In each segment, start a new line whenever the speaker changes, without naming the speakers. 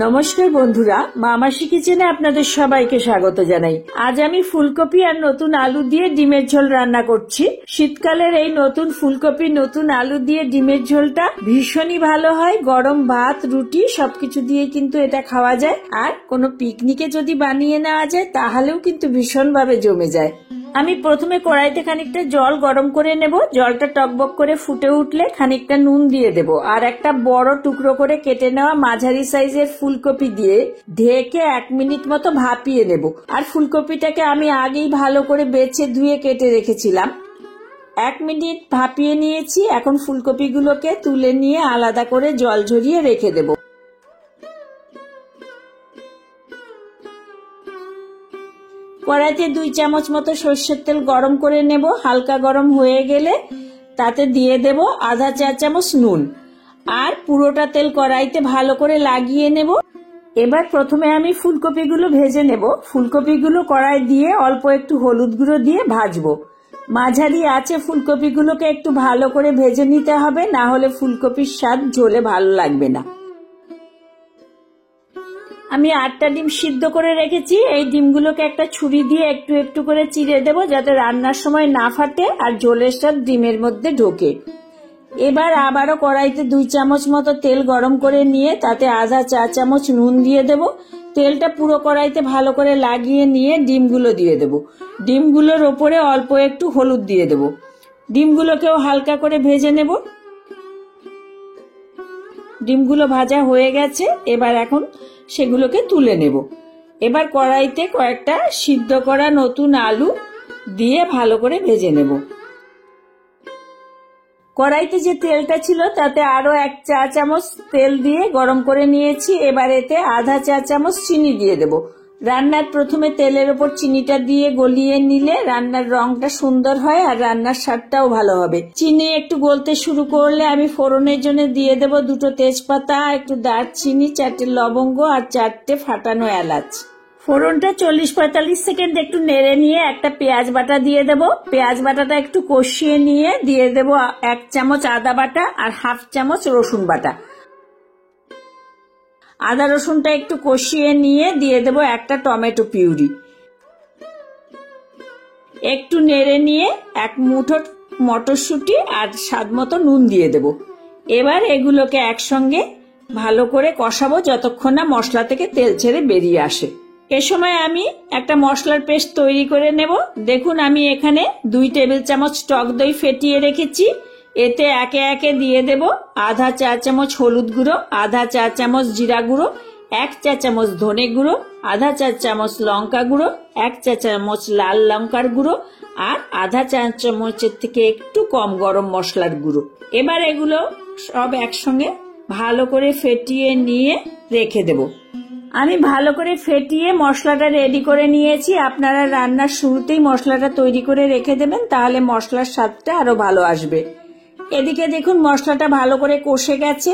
নমস্কার বন্ধুরা, মামাসি কিচেনে আপনাদের সবাইকে স্বাগত জানাই। আজ আমি ফুলকপি আর নতুন আলু দিয়ে ডিমের ঝোল রান্না করছি। শীতকালের এই নতুন ফুলকপি নতুন আলু দিয়ে ডিমের ঝোলটা ভীষণই ভালো হয়। গরম ভাত, রুটি সবকিছু দিয়ে কিন্তু এটা খাওয়া যায়। আর কোনো পিকনিকে যদি বানিয়ে নেওয়া যায় তাহলেও কিন্তু ভীষণভাবে জমে যায়। আমি প্রথমে কড়াইতে খানিকটা জল গরম করে নেব। জলটা টকবক করে ফুটে উঠলে খানিকটা নুন দিয়ে দেব আর একটা বড় টুকরো করে কেটে নেওয়া মাঝারি সাইজের ফুলকপি দিয়ে ঢেকে 1 মিনিট মতো ভাপিয়ে নেব। আর ফুলকপিটাকে আমি আগেই ভালো করে বেছে ধুয়ে কেটে রেখেছিলাম। 1 মিনিট ভাপিয়ে নিয়েছি। এখন ফুলকপিগুলোকে তুলে নিয়ে আলাদা করে জল ঝরিয়ে রেখে দেব। কড়াইতে 2 চামচ মতো সরষের তেল গরম করে নেব। হালকা গরম হয়ে গেলে তাতে দিয়ে দেব আধা চা চামচ নুন আর পুরোটা তেল কড়াইতে ভালো করে লাগিয়ে নেব। এবার প্রথমে আমি ফুলকপিগুলো ভেজে নেব। ফুলকপিগুলো কড়াই দিয়ে অল্প একটু হলুদ গুঁড়ো দিয়ে ভাজবো। মাঝারি আঁচে ফুলকপিগুলোকে একটু ভালো করে ভেজে নিতে হবে, না হলে ফুলকপির স্বাদ ঝোলে ভালো লাগবে না। আমি 8টা ডিম সিদ্ধ করে রেখেছি। এই ডিমগুলোকে একটা ছুরি দিয়ে একটু একটু করে চিড়ে দেব যাতে রান্নার সময় না ফাটে আর ঝোলের স্বাদ ডিমের মধ্যে ঢোকে। এবার আবারও কড়াইতে 2 চামচ মতো তেল গরম করে নিয়ে তাতে আধা চা চামচ নুন দিয়ে দেব। তেলটা পুরো কড়াইতে ভালো করে লাগিয়ে নিয়ে ডিমগুলো দিয়ে দেব। ডিমগুলোর ওপরে অল্প একটু হলুদ দিয়ে দেব। ডিমগুলোকেও হালকা করে ভেজে নেব। ডিমগুলো ভাজা হয়ে গেছে। এবার এখন সেগুলোকে তুলে নেব। এবার কড়াইতে কয়েকটা সিদ্ধ করা নতুন আলু দিয়ে ভালো করে ভেজে নেব। কড়াইতে যে তেলটা ছিল তাতে আরো 1 চা চামচ তেল দিয়ে গরম করে নিয়েছি। এবার এতে আধা চা চামচ চিনি দিয়ে দেব। রান্নার প্রথমে তেলের ওপর চিনিটা দিয়ে গলিয়ে নিলে রান্নার রংটা সুন্দর হয় আর রান্নার স্বাদটাও ভালো হবে। চিনি একটু গলতে শুরু করলে আমি ফোড়নের জন্য দিয়ে দেব 2টো তেজপাতা, একটু দারচিনি, 4টে লবঙ্গ আর 4টে ফাটানো এলাচ। ফোড়নটা 40-45 সেকেন্ড একটু নেড়ে নিয়ে একটা পেঁয়াজ বাটা দিয়ে দেব। পেঁয়াজ বাটাটা একটু কষিয়ে নিয়ে দিয়ে দেব 1 চামচ আদা বাটা আর 1/2 চামচ রসুন বাটা। আদা রসুনটা একটু কষিয়ে নিয়ে দিয়ে দেব একটা টমেটো পিউরি। একটু নেড়ে নিয়ে 1 মুঠো মটরশুঁটি আর স্বাদ মতো নুন দিয়ে দেব। এবার এগুলোকে একসঙ্গে ভালো করে কষাবো যতক্ষণ না মশলা থেকে তেল ছেড়ে বেরিয়ে আসে। এ সময় আমি একটা মশলার পেস্ট তৈরি করে নেব। দেখুন আমি এখানে 2 টেবিল চামচ টক দই ফেটিয়ে রেখেছি। এতে একে একে দিয়ে দেব আধা চা চামচ হলুদ গুঁড়ো, আধা চা চামচ জিরা গুঁড়ো, 1 চা চামচ ধনে গুঁড়ো, আধা চা চামচ লঙ্কা গুঁড়ো, 1 চা চামচ লাল লঙ্কার গুঁড়ো আর আধা চা চামচের থেকে একটু কম গরম মশলার গুঁড়ো। এবার এগুলো সব একসঙ্গে ভালো করে ফেটিয়ে নিয়ে রেখে দেব। আমি ভালো করে ফেটিয়ে মশলাটা রেডি করে নিয়েছি। আপনারা রান্নার শুরুতেই মশলাটা তৈরি করে রেখে দেবেন, তাহলে মশলার স্বাদটা আরো ভালো আসবে। এদিকে দেখুন মশলাটা ভালো করে কষে গেছে।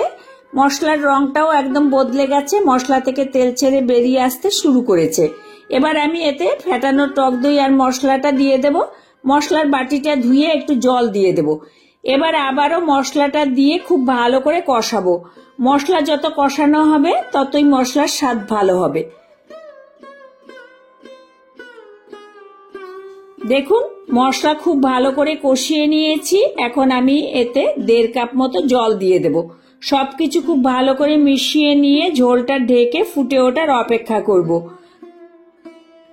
মশলার রংটাও একদম বদলে গেছে। মশলা থেকে তেল ছেড়ে বেরিয়ে আসতে শুরু করেছে। এবার আমি এতে ফেটানো টক দই আর মশলাটা দিয়ে দেব। মশলার বাটিটা ধুয়ে একটু জল দিয়ে দেব। এবার আবারও মশলাটা দিয়ে খুব ভালো করে কষাবো। মশলা যত কষানো হবে ততই মশলার স্বাদ ভালো হবে। দেখুন মশলা খুব ভালো করে কষিয়ে নিয়েছি। এখন আমি এতে 1.5 কাপ মতো জল দিয়ে দেব। সবকিছু খুব ভালো করে মিশিয়ে নিয়ে ঝোলটা ঢেকে ফুটে ওঠার অপেক্ষা করব।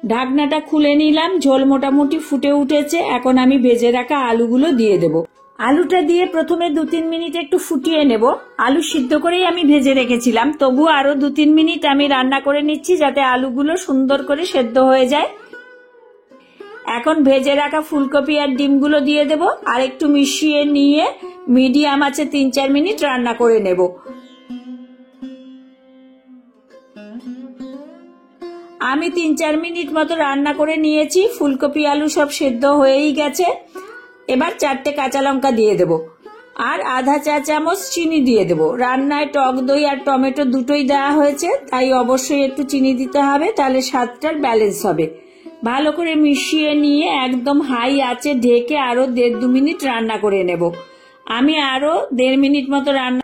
ঢাকনাটা খুলে নিলাম। ঝোল মোটামুটি ফুটে উঠেছে। এখন আমি ভেজে রাখা আলুগুলো দিয়ে দেব। আলুটা দিয়ে প্রথমে 2-3 মিনিট একটু ফুটিয়ে নেব। আলু সিদ্ধ করেই আমি ভেজে রেখেছিলাম, তবু আরো 2-3 মিনিট আমি রান্না করে নিচ্ছি যাতে আলুগুলো সুন্দর করে সেদ্ধ হয়ে যায়। এখন ভেজে রাখা ফুলকপি আর ডিমগুলো দিয়ে দেব আর একটু মিশিয়ে নিয়ে মিডিয়াম আঁচে 3-4 মিনিট রান্না করে নেব। আমি 3-4 মিনিট মতো রান্না করে নিয়েছি। ফুলকপি আলু সব সেদ্ধ হয়েই গেছে। এবার 4টে কাঁচা লঙ্কা দিয়ে দেব আর আধা চা চামচ চিনি দিয়ে দেব। রান্নায় টক দই আর টমেটো দুটোই দেওয়া হয়েছে, তাই অবশ্যই একটু চিনি দিতে হবে, তাহলে স্বাদটার ব্যালেন্স হবে। ভালো করে মিশিয়ে নিয়ে একদম হাই আঁচে ঢেকে আরো 1.5-2 মিনিট রান্না করে নেব। আমি আরো 1.5 মিনিট মতো রান্না